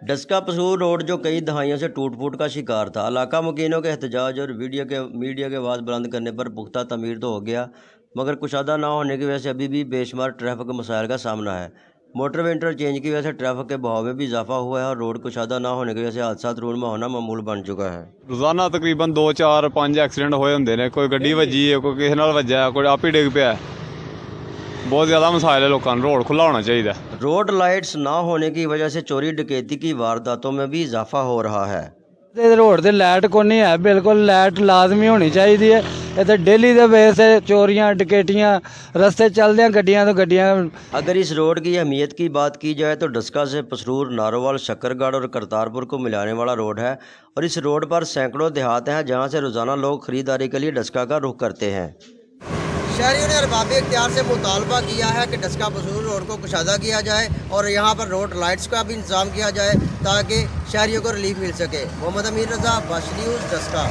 Daska पसूर road जो कई दहाइयों से टूट फूट का शिकार था, इलाका मुकीनों के एहतजाज और मीडिया के आवाज़ बुलंद करने पर पुख्ता तमीर तो हो गया, मगर कुशादा ना होने की वजह से अभी भी बेशुमार ट्रैफिक मसाइल का सामना है। मोटरवे इंटरचेंज की वजह से ट्रैफिक के बहाव में भी इजाफा हुआ है और रोड कुशादा ना होने की वजह से हादसा रूनमा होना मामूल बन चुका है। रोजाना तकरीबन 2 4 5 एक्सीडेंट होए होंगे ने। कोई गड्डी वजी है, कोई किसी नाल वजा, कोई आप ही डिग पिया। बहुत ज़्यादा मसाइल है, लोगों को रोड खुला होना चाहिए। रोड लाइट्स ना होने की वजह से चोरी डकैती की वारदातों में भी इजाफा हो रहा है। रोड से लाइट को नहीं है, बिल्कुल लाइट लाजमी होनी चाहिए है। इतने डेली के बेस से चोरियां डकैतियां रस्ते चलते गड्डियां तो गड्डियां। अगर इस रोड की अहमियत की बात की जाए तो डस्का से पसरूर, नारोवाल, शक्करगढ़ और करतारपुर को मिलाने वाला रोड है और इस रोड पर सैकड़ों देहात हैं जहां से रोज़ाना लोग खरीदारी के लिए डस्का का रुख करते हैं। शहरियों ने अरबाब इख्तियार से मुतालबा किया है कि डस्का पसूर रोड को कुशादा किया जाए और यहाँ पर रोड लाइट्स का भी इंतजाम किया जाए ताकि शहरियों को रिलीफ मिल सके। मोहम्मद अमीर रजा, बश न्यूज़, डस्का।